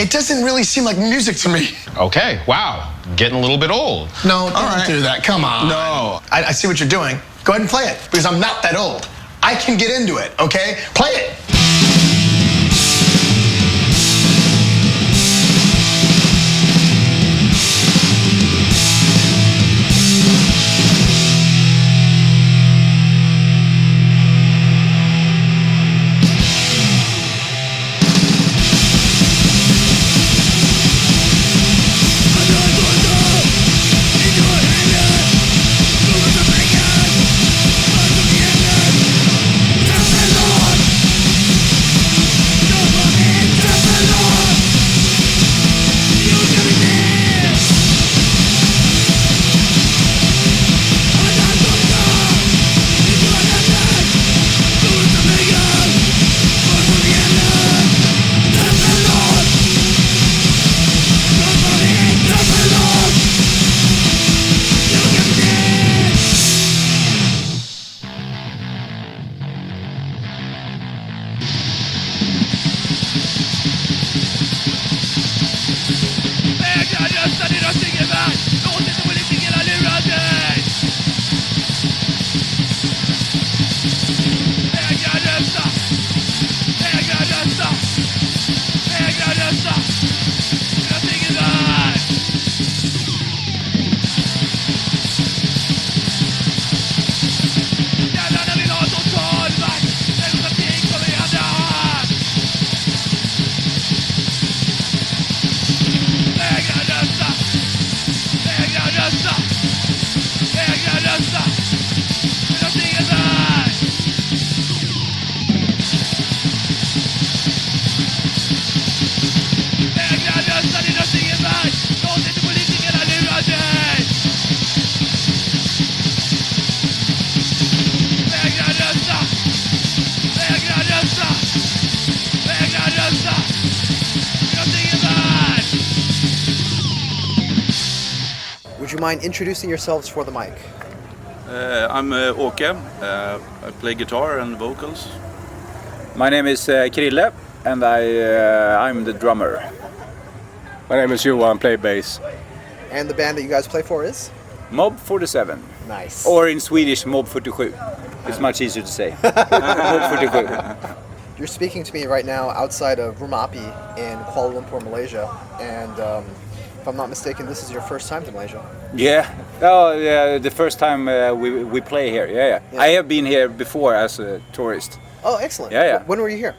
It doesn't really seem like music to me. Okay, wow. Getting a little bit old. No, don't do that. Come on. No. I see what you're doing. Go ahead and play it, because I'm not that old. I can get into it, okay? Play it. Would you mind introducing yourselves for the mic? I'm Åke. I play guitar and vocals. My name is Chrille, and I'm the drummer. My name is Johan, play bass. And the band that you guys play for is? Mob 47. Nice. Or in Swedish, Mob 47. It's much easier to say. Mob 47. You're speaking to me right now outside of Rumah Api in Kuala Lumpur, Malaysia, and if I'm not mistaken, this is your first time to Malaysia. Yeah. Oh, yeah. The first time we play here. Yeah. I have been here before as a tourist. Oh, excellent. Yeah. When were you here?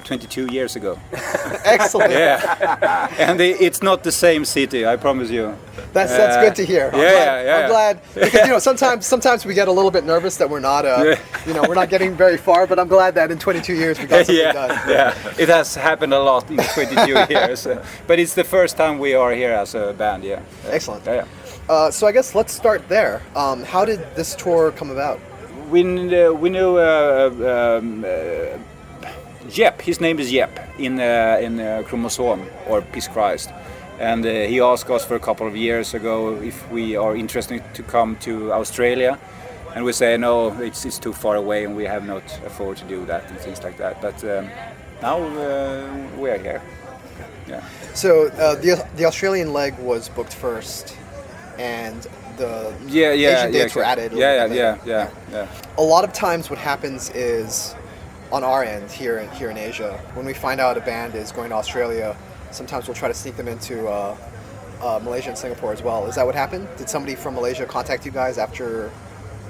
22 years ago. Excellent. Yeah. And it's not the same city, I promise you. That's good to hear. I'm glad because sometimes we get a little bit nervous that we're not we're not getting very far, but I'm glad that in 22 years we got something done. Yeah. It has happened a lot in 22 years. But it's the first time we are here as a band, yeah. Excellent. Yeah. So I guess let's start there. How did this tour come about? We knew Jep, his name is Jep, in Chromosome, or Peace Christ. And he asked us for a couple of years ago if we are interested to come to Australia. And we say, no, it's too far away and we have not afford to do that and things like that. But now we are here. Yeah. So the Australian leg was booked first, and the Asian dates were added. Yeah. A lot of times what happens is, on our end here in Asia, when we find out a band is going to Australia, sometimes we'll try to sneak them into Malaysia and Singapore as well. Is that what happened? Did somebody from Malaysia contact you guys after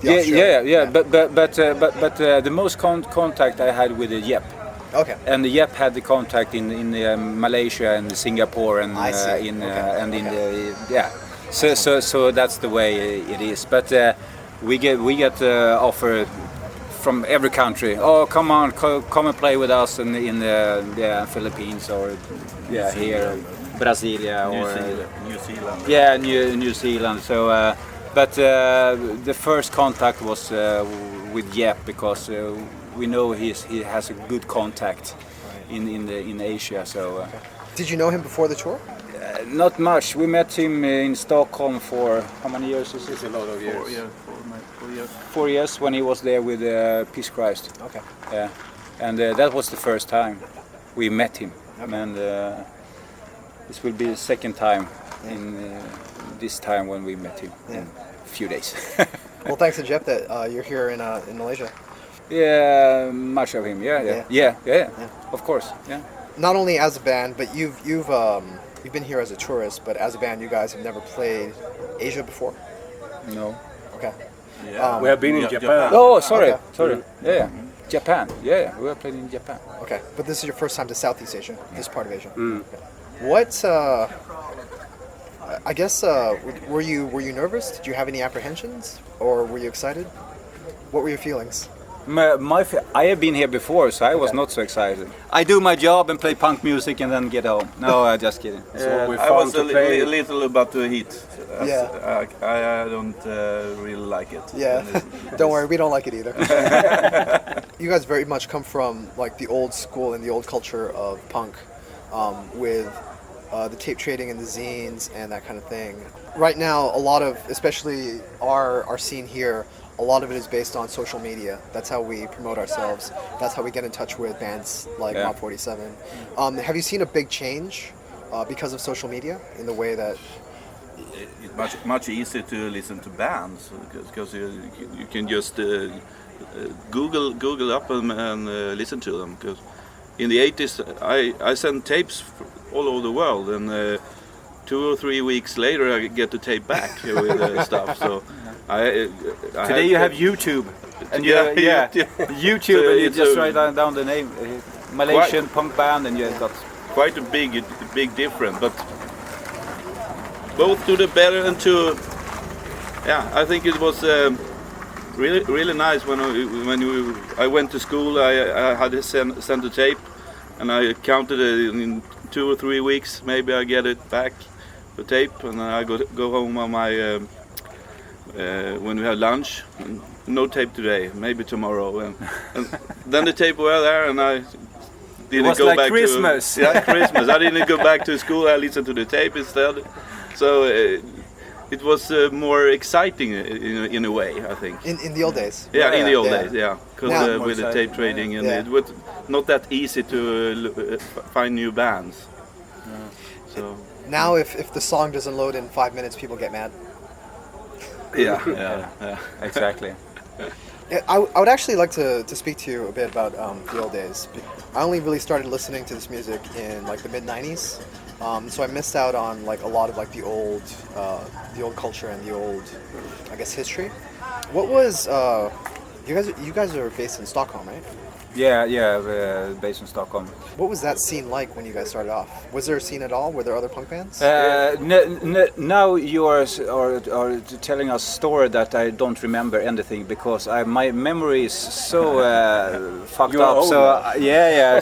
the Australia? Yeah. But the most contact I had with the Jep. Okay. And the Jep had the contact in Malaysia and Singapore and So that's the way it is. But we get offer from every country. Oh, come on, come and play with us in the Philippines or here, Brasilia or New Zealand. Yeah, New Zealand. So, but the first contact was with Jep because we know he has a good contact in Asia. So. Did you know him before the tour? Not much. We met him in Stockholm for how many years is it? A lot of years. 4 years. 4 years when he was there with Peace Christ. Okay. Yeah, and that was the first time we met him. Okay. And This will be the second time in this time when we met him in a few days. Well, thanks to Jep that you're here in Malaysia. Yeah, much of him. Yeah. Of course. Yeah. Not only as a band, but you've been here as a tourist, but as a band, you guys have never played Asia before. No. Okay. Yeah. We have been in Japan. Oh, sorry. Okay. Sorry. Yeah. Japan. Yeah. We are playing in Japan. Okay, but this is your first time to Southeast Asia, this part of Asia. Okay. What? I guess were you nervous? Did you have any apprehensions, or were you excited? What were your feelings? I have been here before, so I was not so excited. I do my job and play punk music and then get home. No, I'm just kidding. I was a little about to heat. Yeah. I don't really like it. Yeah, don't worry, we don't like it either. You guys very much come from like the old school and the old culture of punk, with the tape trading and the zines and that kind of thing. Right now, a lot of, especially our scene here, a lot of it is based on social media. That's how we promote ourselves. That's how we get in touch with bands like Mob 47. Have you seen a big change because of social media in the way that... It's much easier to listen to bands because you can just Google up them and listen to them. Because in the 80s, I sent tapes all over the world, and 2 or 3 weeks later, I get the tape back with stuff. So today you have YouTube, and YouTube, so and you just write down the name, Malaysian punk band, and you got quite a big difference, but both to the better and to I think it was really nice when I went to school. I had to send a tape, and I counted it in 2 or 3 weeks. Maybe I get it back, the tape, and then I go home on my when we had lunch. No tape today, maybe tomorrow, and then the tape were there, and I didn't go back Christmas. to Christmas. I didn't go back to school. I listened to the tape instead. So it was more exciting in a way, I think. In the old days? Yeah, in the old days, because with the tape trading, and it was not that easy to find new bands. So now, if the song doesn't load in 5 minutes, people get mad. Yeah, exactly. I would actually like to speak to you a bit about the old days. I only really started listening to this music in like the mid-90s, so I missed out on like a lot of like the old culture and the old, I guess, history. What was you guys are based in Stockholm, right? Yeah, based in Stockholm. What was that scene like when you guys started off? Was there a scene at all? Were there other punk bands? Now you are telling us a story that I don't remember anything, because my memory is so fucked up. Old. So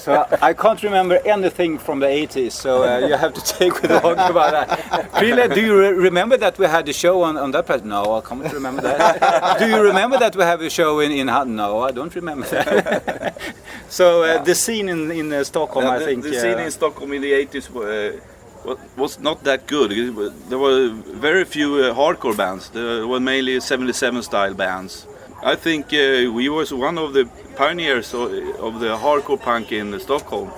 so I can't remember anything from the 80s. So you have to take with a hug about that. Chrille, do you remember that we had a show on that place? No, I can't remember that. Do you remember that we have a show in No, I don't remember that. So the scene in Stockholm, I think... The scene in Stockholm in the 80s was not that good. There were very few hardcore bands. There were mainly 77 style bands. I think we was one of the pioneers of the hardcore punk in Stockholm.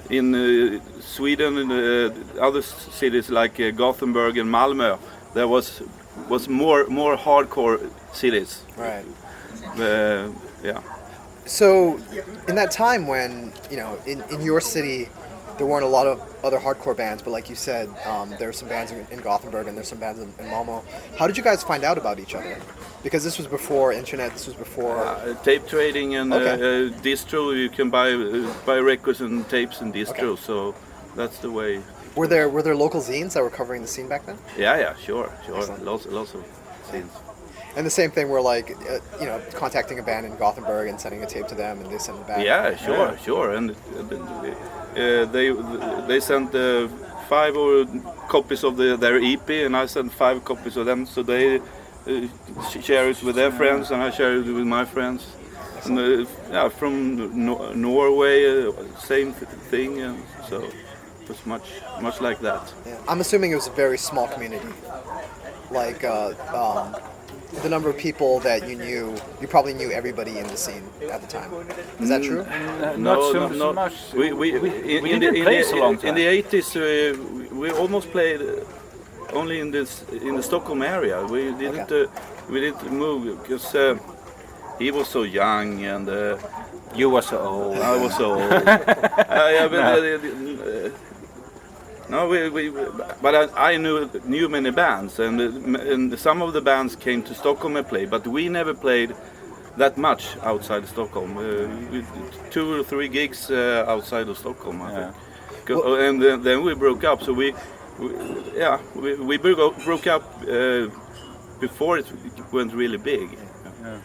In Sweden and other cities like Gothenburg and Malmö, there was more hardcore cities. Right. Yeah. So, in that time when, in your city, there weren't a lot of other hardcore bands, but like you said, there were some bands in Gothenburg and there's some bands in Malmö. How did you guys find out about each other? Because this was before internet, this was before... tape trading and distro. You can buy records and tapes and distro, so that's the way. Were there local zines that were covering the scene back then? Yeah, sure. Excellent. Lots of scenes. And the same thing where like, contacting a band in Gothenburg and sending a tape to them and they send it back. Yeah, sure. And they sent 5 copies of their EP, and I sent 5 copies of them. So they share it with their friends, and I share it with my friends. And, from Norway, same thing. And so it was much like that. Yeah. I'm assuming it was a very small community. Like, the number of people that you knew, you probably knew everybody in the scene at the time. Is that true? Not so much. We didn't play so long time. In the 80s, we almost played only in the Stockholm area. We didn't move because he was so young and You were so old. I was so old. But I knew many bands, and some of the bands came to Stockholm and played, but we never played that much outside Stockholm. 2 or 3 gigs outside of Stockholm, I think. And then we broke up. So we broke up before it went really big. Yeah.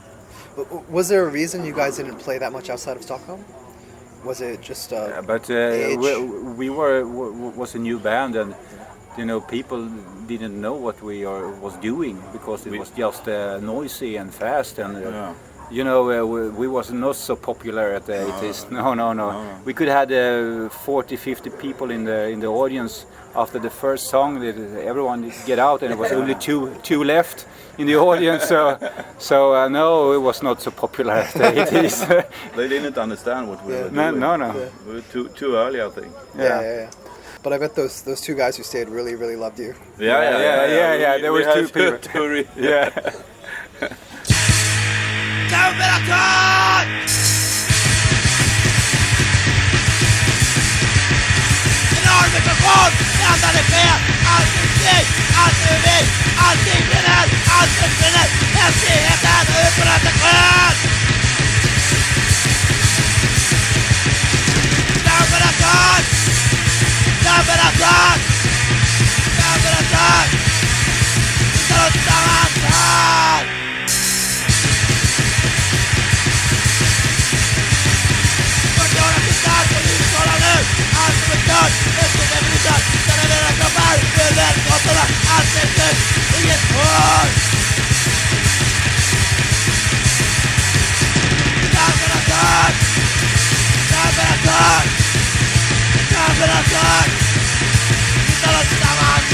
Was there a reason you guys didn't play that much outside of Stockholm? Was it just age? we was a new band, and people didn't know what we was doing because it was just noisy and fast, and we was not so popular at the 80s. No. We could have 40, 50 people in the audience after the first song. Everyone get out, and it was only two left in the audience. So no, it was not so popular at the 80s. They didn't understand what we were doing. No. We were too early, I think. Yeah. But I bet those 2 guys who stayed really, really loved you. Yeah. There were 2 people. Yeah. Kärnvapen Attack! En armigration, ändan är fel, allt är fri, allt är vi, allting brinner, allt försvinner, hemligheten utan att det sker! Kärnvapen Attack! Kärnvapen Attack! Kärnvapen Attack! Installment! Allt som är klart, efter det minuter, stannar dina kroppar, huvudet, kopparna, allt är slut, inget kvar. Kärnvapen Attack! Kärnvapen Attack! Kärnvapen Attack! Vi tar oss tillsammans!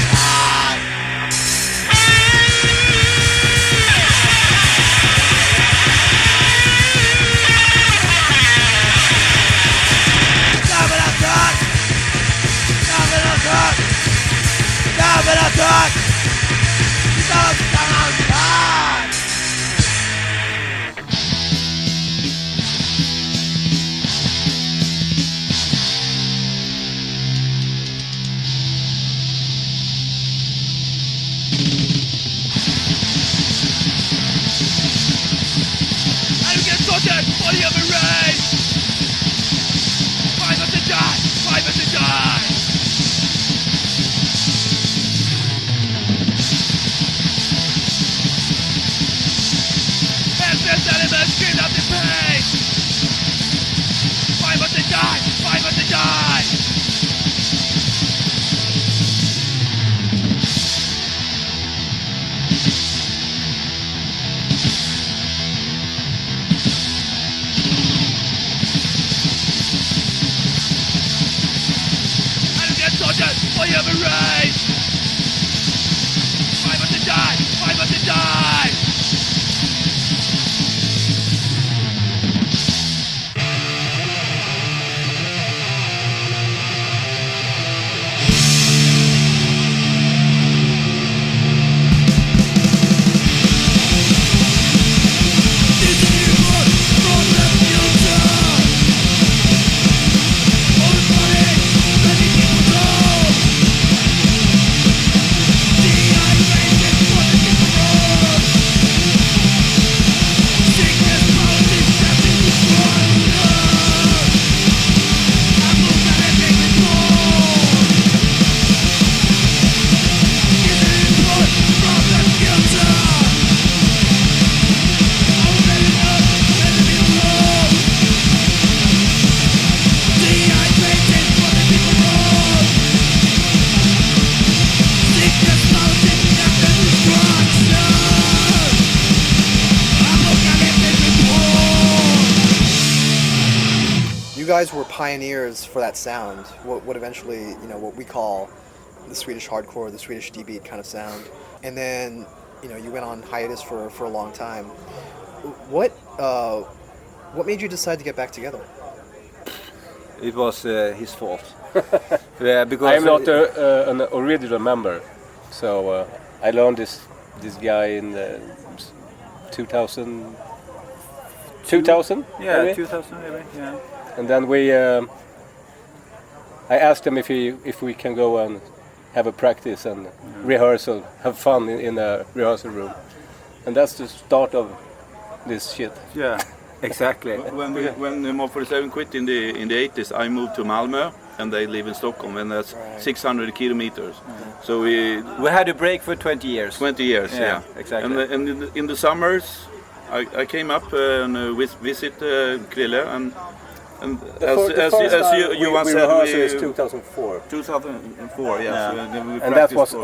Kärnvapen Attack! Vi tar oss tillsammans! I don't get sorted for the other race! Five of the die! Five of the die! This element screamed out in pain! Five of the die! Five of the die! I don't get tortured for you have a race! Five of the die! Five of the die! You guys were pioneers for that sound, what eventually, what we call the Swedish hardcore, the Swedish D-beat kind of sound. And then you went on hiatus for a long time. What made you decide to get back together? It was his fault. Because I'm not an original member, so I learned this guy in 2000. 2000? Yeah, maybe? 2000 maybe. Yeah. And then I asked him if we can go and have a practice and rehearsal, have fun in a rehearsal room, and that's the start of this shit. Yeah, exactly. When Mob 47 quit in the 80s, I moved to Malmö, and they live in Stockholm, and that's 600 kilometers. So we had a break for 20 years. 20 years, yeah. Exactly. And in the summers, I came up and visit Chrille, and as Johan said, we is 2004. 2004, yes. Yeah. And that was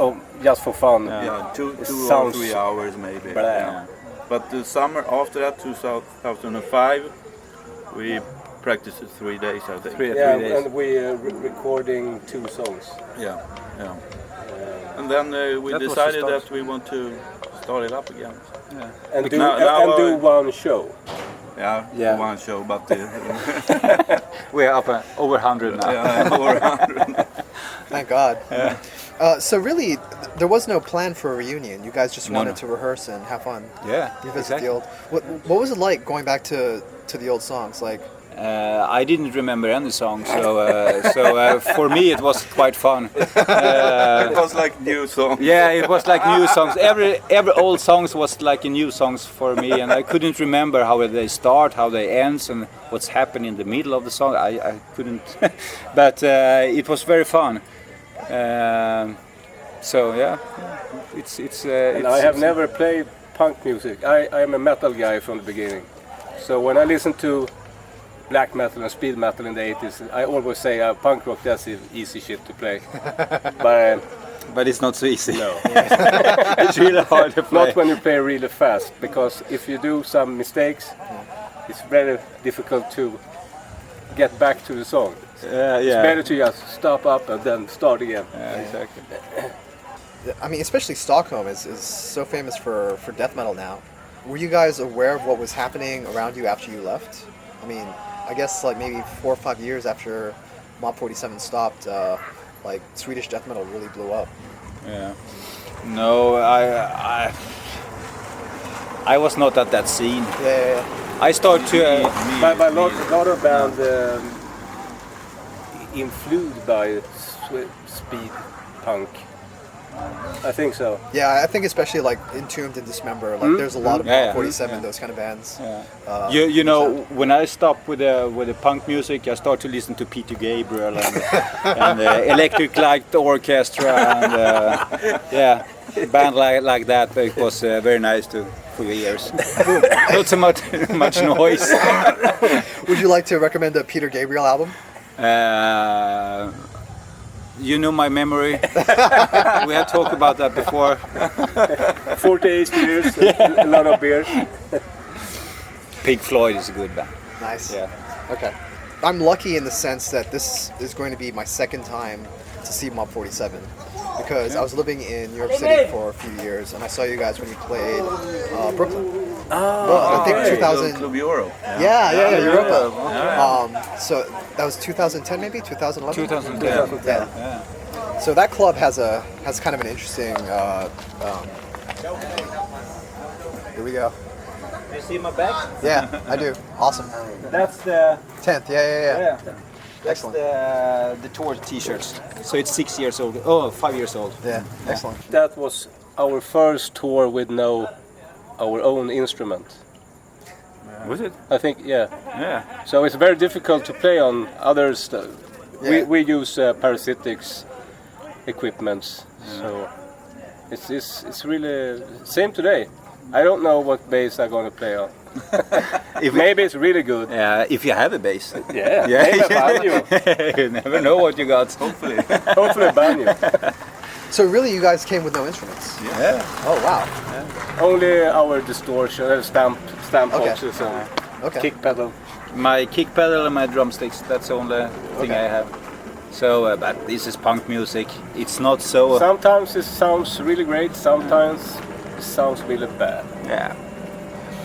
just for fun. Yeah, two or 3 hours maybe. Yeah. But the summer after that, 2005, we practiced it 3 days, I think. 3 days. And we recording 2 songs. Yeah. And then we decided that we want to start it up again. Yeah. And do one show. Yeah, one show, but we're up over 100 now. Yeah, over 100. Thank God. Yeah. So really, there was no plan for a reunion. You guys just wanted to rehearse and have fun. Yeah, revisit the old. What was it like going back to the old songs? Like, I didn't remember any songs, so for me it was quite fun. It was like new songs. Yeah, it was like new songs. Every old songs was like a new songs for me, and I couldn't remember how they start, how they end, and what's happening in the middle of the song. I couldn't, but it was very fun. So yeah, it's. And I have never played punk music. I am a metal guy from the beginning, so when I listen to black metal and speed metal in the 80s, I always say punk rock, that's easy shit to play. But it's not so easy. No. It's really hard to play. Not when you play really fast, because if you do some mistakes, it's very difficult to get back to the song. It's better to just stop up and then start again. Yeah, exactly. I mean, especially Stockholm is so famous for death metal now. Were you guys aware of what was happening around you after you left? I mean, I guess like maybe 4 or 5 years after Mob 47 stopped, like Swedish death metal really blew up. Yeah. No, I was not at that scene. Yeah. I started to. But a lot of bands influenced by speed punk. I think so. Yeah, I think especially like Entombed and Dismember, like there's a lot of Mob 47, those kind of bands. Yeah. You know, when I stopped with the punk music, I started to listen to Peter Gabriel and Electric Light Orchestra and band like that. It was very nice for your ears. Not so much noise. Would you like to recommend a Peter Gabriel album? You know my memory. We had talked about that before. 48 years, a lot of beer. Pink Floyd is a good band. Nice. Yeah. Okay. I'm lucky in the sense that this is going to be my second time to see Mob 47, because I was living in New York City for a few years, and I saw you guys when you played Brooklyn. I think 2000. Club Euro. Yeah, Europa. So that was 2010, maybe 2011. 2010. Yeah. So that club has kind of an interesting. Here we go. You see my bag? Yeah, I do. Awesome. That's the 10th. Yeah. Excellent. The tour T-shirts. So it's 6 years old. Oh, 5 years old. Yeah, excellent. That was our first tour with our own instrument. Was it? I think, yeah. Yeah. So it's very difficult to play on other stuff. Yeah. We use parasitics equipments, so it's really same today. I don't know what bass I'm gonna play on. Maybe it's really good. Yeah, if you have a bass. Yeah. Maybe a banjo. You never know what you got. Hopefully. Hopefully a banjo. So really, you guys came with no instruments? Yeah. Oh wow. Yeah. Only our distortion, stamp boxes, and kick pedal. My kick pedal and my drumsticks. That's the only thing I have. So, but this is punk music. It's not so. Sometimes it sounds really great. Sometimes sounds really bad. Yeah.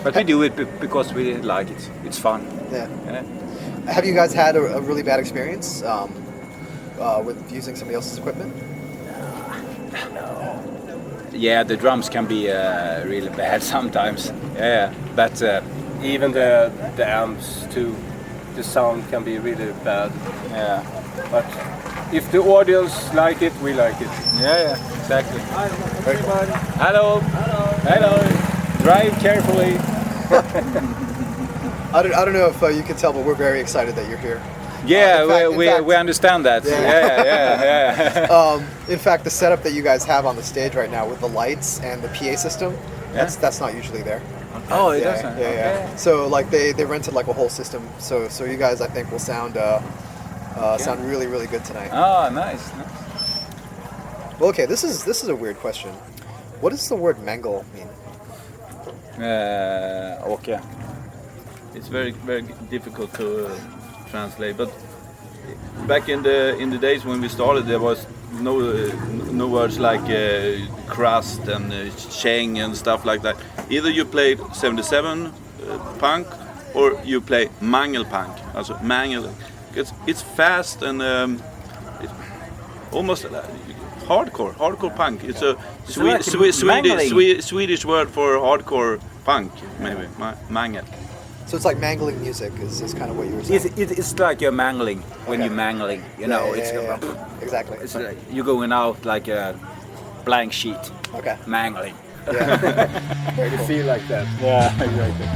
But we do it because we like it. It's fun. Yeah. Yeah. Have you guys had a really bad experience with using somebody else's equipment? Yeah, the drums can be really bad sometimes. Yeah, but Even the amps too, the sound can be really bad. yeah, But if the audience like it, we like it. yeah, exactly. Hello. Hello. Drive carefully. I don't know if you can tell, but we're very excited that you're here. Yeah, in fact- we understand that. Yeah. In fact, the setup that you guys have on the stage right now with the lights and the PA system, that's not usually there. Oh, it Yeah, doesn't. yeah. So like they rented like a whole system. So you guys, I think, will sound really, really good tonight. Oh, nice. Well, okay, this is a weird question. What does the word Mangel mean? Okay. It's very very difficult to translate. But back in the days when we started, there was no words like crust and cheng and stuff like that. Either you played 77 punk or you play Mangel punk. Also Mangel. It's fast and almost hardcore punk. It's a Swedish word for hardcore punk, maybe. Mangel. So it's like mangling music is kind of what you were saying. It's like you're mangling when you're mangling. You know, Yeah. Exactly. it's like you're going out like a blank sheet, Okay. mangling. Yeah. Very cool. Feel like that. Yeah, exactly.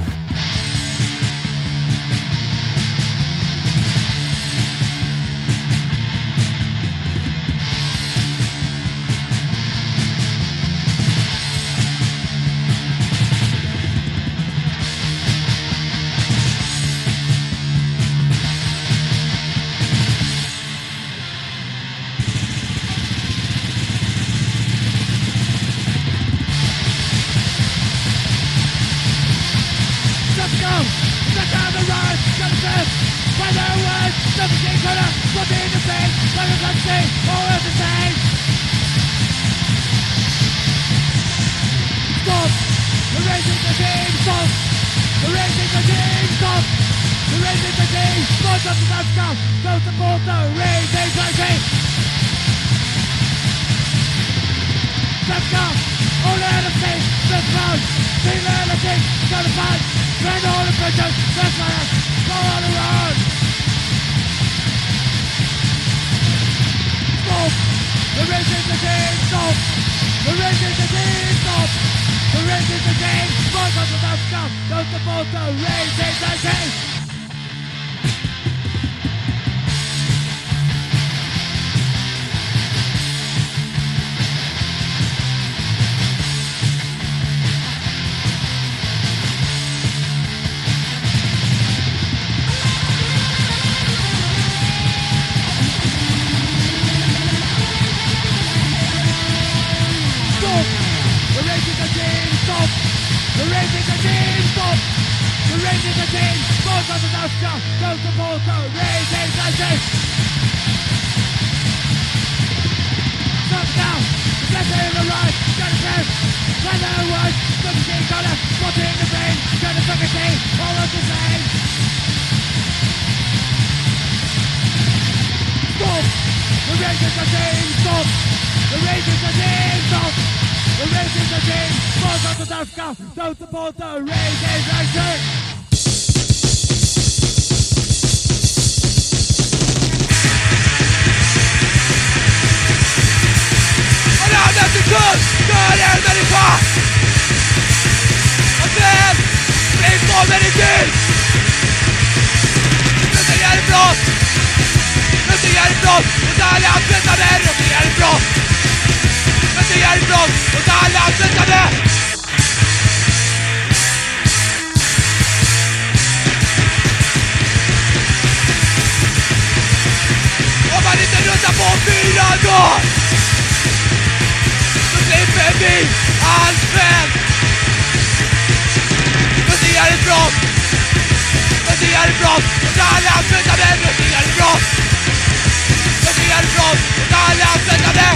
Let's go! Let down the ride! Got a fist! By their words! Nothing gonna put me in the face! But it's like say, all is the same! Stop! We're raising the team! Stop! We're raising the team! Stop! We're raising the team! Stop up the Moscow! Don't support the raising the team! Let's go! All out of state! Let's run! See reality! Gotta fight! Spread all the pictures! Let's fire! Go on the road! Stop! We're raising the team! Stop! We're raising the team! Stop! We're raising the team! Stop up the Moscow! Don't support the raising the team! Stop! We're raising the team! Stop! We're raising the team! Stop! We're raising the team! Stop on the Moscow! Don't support the raising the team! Stop now! The blessing in the right! Got a chance! Let there was! Look at the color! What's in the vein? Got a fucking thing! All of the same! Stop! We're raising the team! Stop! We're raising the team! Stop! We're raising the team! Stop on the Moscow! Don't support the raising the team! Och landet till kurs! Dör helvete! Och sen! Spring på med din till! Runt igen i brott! Runt igen i brott! Och alla använder det! Runt igen i brott! Runt igen i brott! Och alla använder det! Om man inte ruttar på 4 dagar så slipper vi allt väl. Runt igen i brott! Runt igen i brott! Och alla använder det! Runt igen i brott! Runt igen i brott! Och alla använder det!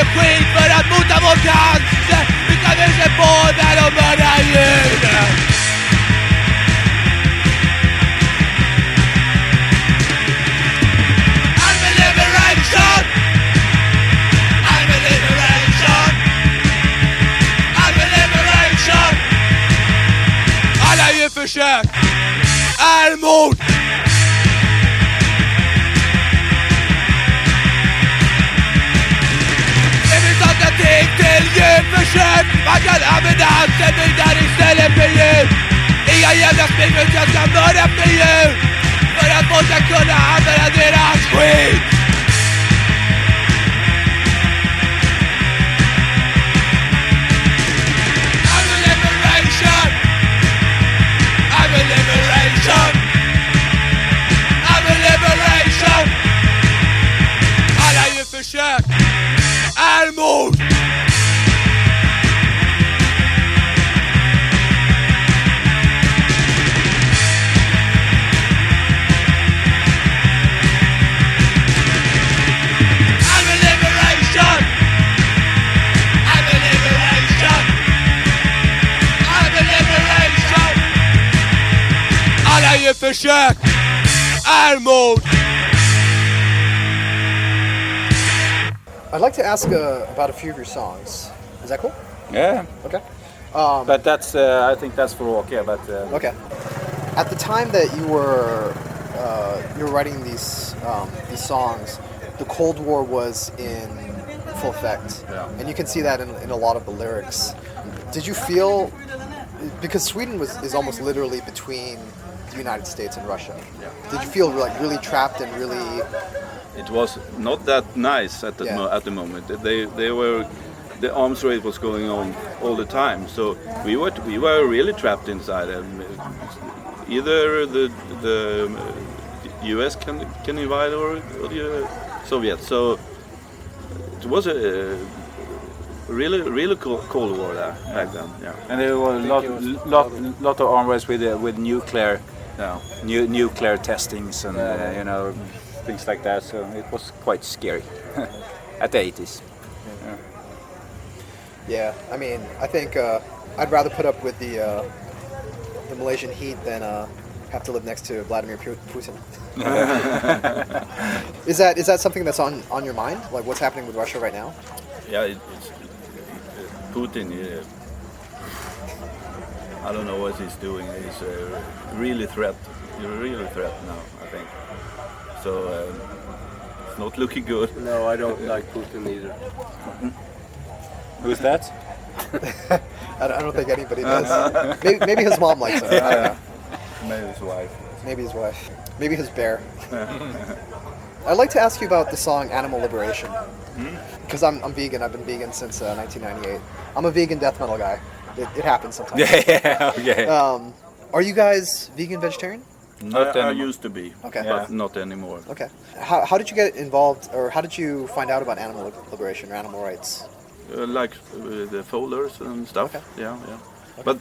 energi för att mota vår cancer. Vi kan vilse på när de mördar djuren. I'm a liberation. I'm a liberation. I'm a liberation. Alla djurförsök är mord. Ting till djurförsök. Man kan använda antibilar istället för djur. Inga jävla springmut, jag ska mörda för djur. För att folk ska kunna använda deras skit. I'm a liberation. I'm a liberation. I'm a liberation. Alla djurförsök är mord. Alla försök är mord. I'd like to ask about a few of your songs. Is that cool? Yeah. Okay. But that's I think that's for okay. But Okay. At the time that you were writing these songs, the Cold War was in full effect, and you can see that in a lot of the lyrics. Did you feel, because Sweden is almost literally between the United States and Russia? Did you feel like really trapped and really? It was not that nice at the moment. The arms race was going on all the time, so we were really trapped inside. Either the U.S. can invade or the Soviets. So it was a really cold war there back then. Yeah. and there were a lot of arm race with nuclear, nuclear testings and things like that. So it was quite scary at the 80s. Yeah, I mean, I think I'd rather put up with the Malaysian heat than have to live next to Vladimir Putin. Is that something that's on your mind? Like what's happening with Russia right now? Yeah, it's Putin. I don't know what he's doing. He's really threat now, I think. So it's not looking good. No, I don't like Putin either. Who's that? I don't think anybody does. Maybe his mom likes him. I don't know. Maybe his wife. Maybe his wife. Maybe his bear. I'd like to ask you about the song Animal Liberation. Because I'm vegan. I've been vegan since 1998. I'm a vegan death metal guy. It happens sometimes. Yeah, okay. Are you guys vegan, vegetarian? I used to be, Okay. but not anymore. Okay. How did you get involved, or how did you find out about animal liberation or animal rights? Like the folders and stuff. Okay. Yeah. But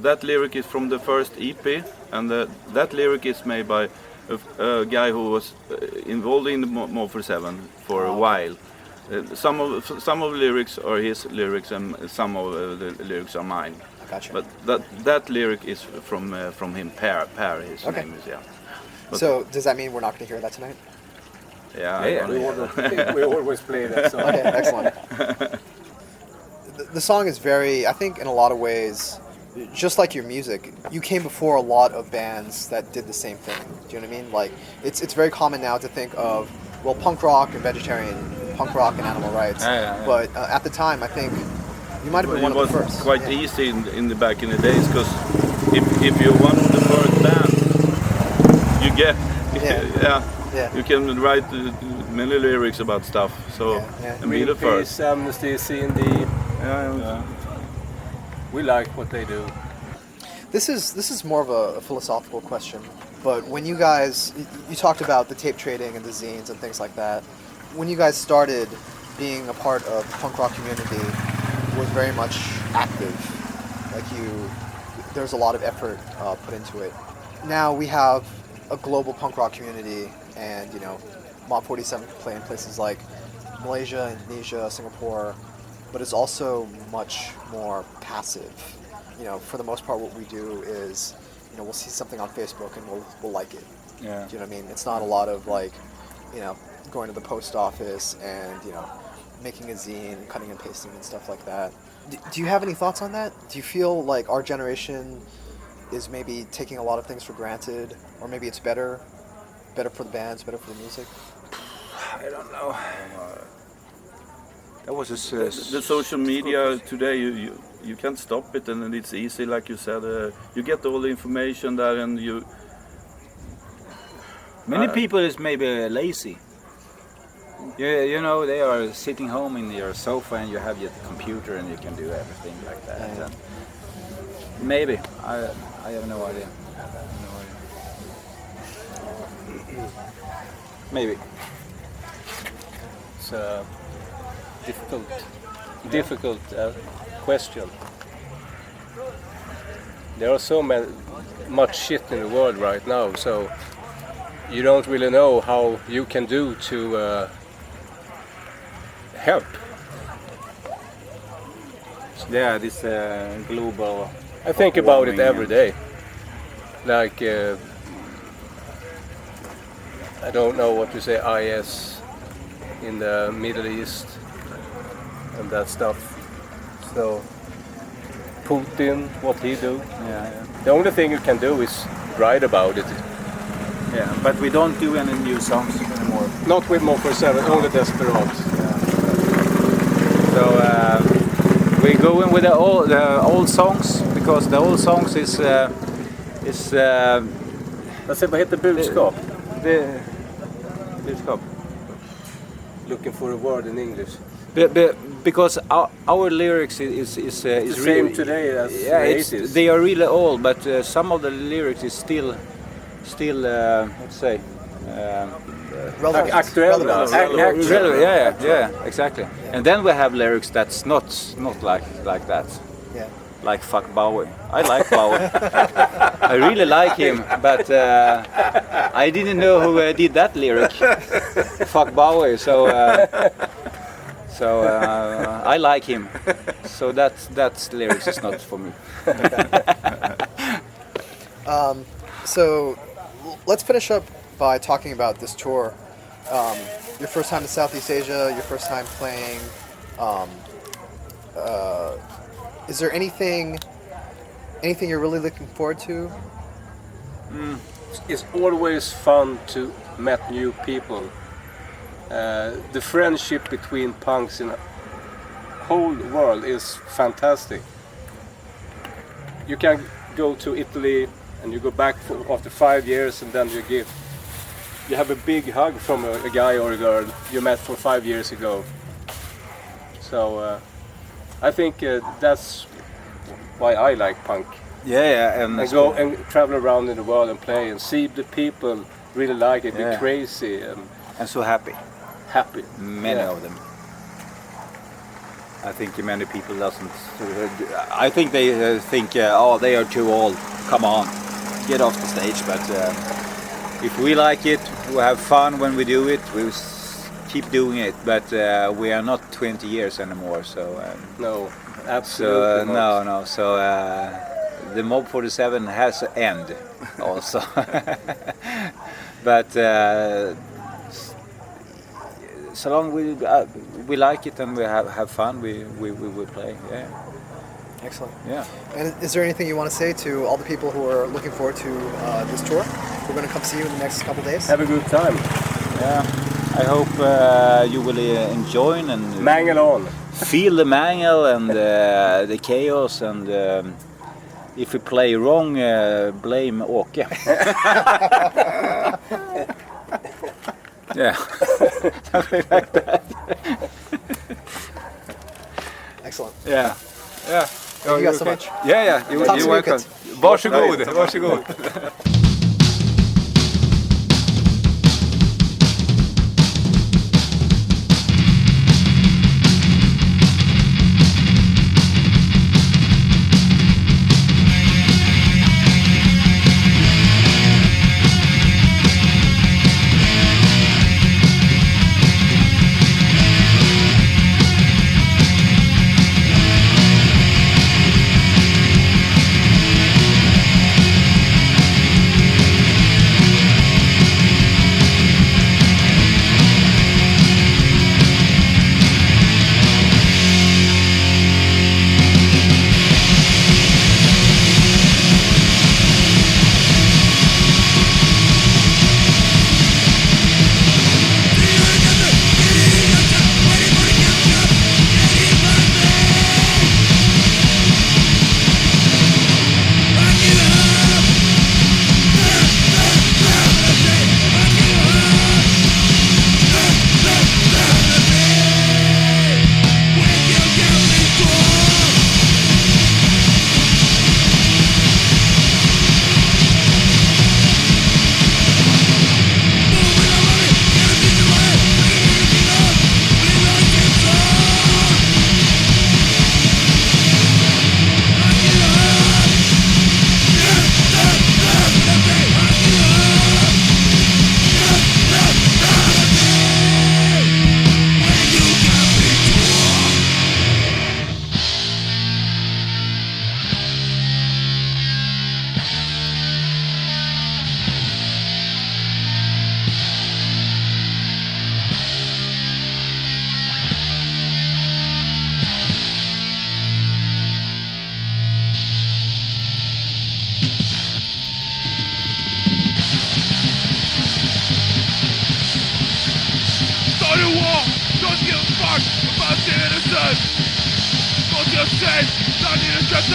that lyric is from the first EP, and that lyric is made by a guy who was involved in the More for 7 for a while. Some of the lyrics are his lyrics, and some of the lyrics are mine. Gotcha. But that lyric is from him, Per. His Okay. name is, yeah. But So does that mean we're not going to hear that tonight? yeah. We always play that song. Okay, excellent. The song is very, I think in a lot of ways, just like your music, you came before a lot of bands that did the same thing. Do you know what I mean? Like, it's very common now to think of, well, punk rock and vegetarian, punk rock and animal rights. Yeah. But at the time, I think you might have been one It of the was first. quite Yeah. easy in the back in the days, because if you're one of the first bands, you get Yeah. you can write many lyrics about stuff. So Yeah. and be the first. Greenpeace, Amnesty, C&D. We like what they do. This is more of a philosophical question, but when you guys, you talked about the tape trading and the zines and things like that. When you guys started being a part of the punk rock community, was very much active. Like there's a lot of effort put into it. Now we have a global punk rock community, and Mod 47 can play in places like Malaysia, Indonesia, Singapore, but it's also much more passive. You know, for the most part, what we do is, you know, we'll see something on Facebook and we'll like it. Yeah. Do you know what I mean? It's not a lot of like, you know, going to the post office and, you know, making a zine and cutting and pasting and stuff like that. Do you have any thoughts on that? Do you feel like our generation is maybe taking a lot of things for granted, or maybe it's better for the bands, better for the music? I don't know. That was The social media today, you can't stop it, and it's easy, like you said. You get all the information there, and you. Many people is maybe lazy. You know, they are sitting home in your sofa and you have your computer and you can do everything like that. Yeah. And maybe. I have no idea. Maybe. It's a difficult question. There are so much shit in the world right now, so you don't really know how you can do to help. Yeah, this global. I think about it warming every day. Like, I don't know what to say, IS in the Middle East and that stuff. So, Putin, what he do. Yeah. The only thing you can do is write about it. Yeah, but we don't do any new songs anymore. Not with More for 7, only Desperados. So we go in with the old songs, because the old songs is Vad heter budskap? Budskap. Looking for a word in English. Because our lyrics is The same really today as yeah, the 80s. they are really old, but some of the lyrics is still let's say Relevant. Aktuella. relevant. Yeah, exactly. And then we have lyrics that's not like that. Yeah. Like fuck Bowie. I like Bowie. I really like him, but I didn't know who did that lyric. Fuck Bowie. So I like him. So that's lyrics is not for me. So let's finish up by talking about this tour. Your first time in Southeast Asia, your first time playing. Is there anything you're really looking forward to? It's always fun to meet new people. The friendship between punks in the whole world is fantastic. You can go to Italy and you go back after 5 years, and then you have a big hug from a guy or a girl you met from 5 years ago. So I think that's why I like punk. Yeah, And go and travel around in the world and play and see the people really like it, be crazy and so happy. happy. Many of them. I think many people doesn't. I think they think, oh, they are too old. Come on, get off the stage. But if we like it, we have fun when we do it. We keep doing it. But we are not 20 years anymore. So No, absolutely not. no. So the Mob 47 has an end also. But so long we like it and we have fun, we will play. Yeah. Excellent. Yeah. And is there anything you want to say to all the people who are looking forward to this tour? We're going to come see you in the next couple days. Have a good time. Yeah. I hope you will enjoy and Mangel on. feel the Mangel and the chaos, and if we play wrong, blame Åke. Yeah, something like that. Excellent. Yeah, yeah. Thank you guys so much. Yeah. You're welcome. Varsågod. fuck about the innocent. Don't you say that innocent.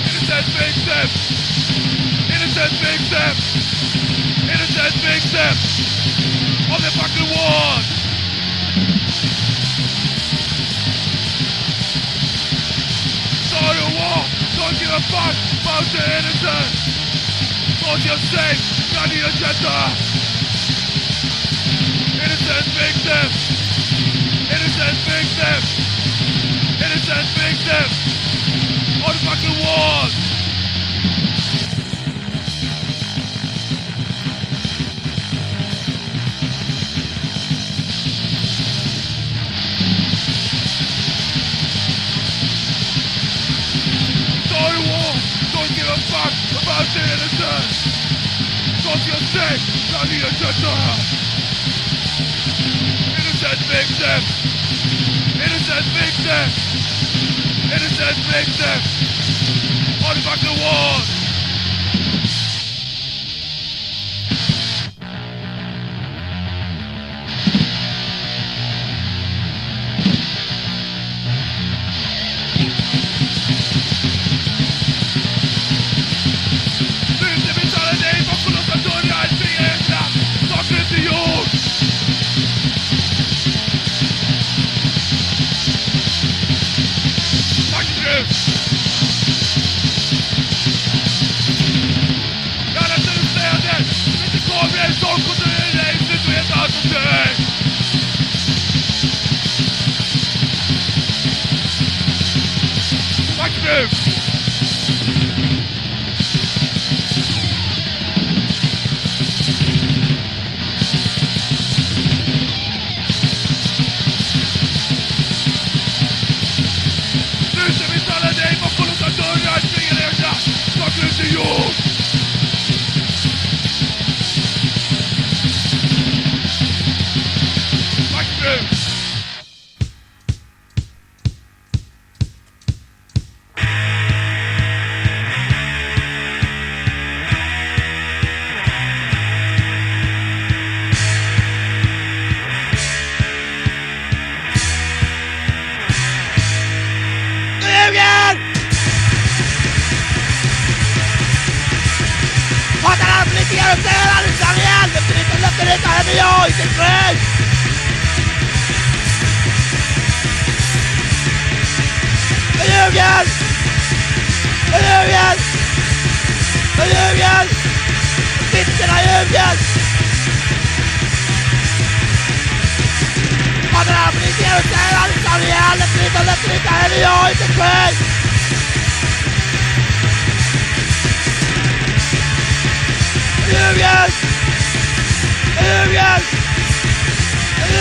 Innocent victim. Innocent victim. Innocent victim of the fucking war. Start a war. Don't give a fuck about the innocent. Don't you say that innocent. Innocent victim. Innocent victim. Innocent victim of the fucking war. Don't give a fuck about the innocent. Don't you say that innocent. Innocent victim. Innocent victim. Innocent victim of the fucking war.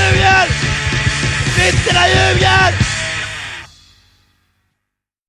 Ljuger! Britterna ljuger!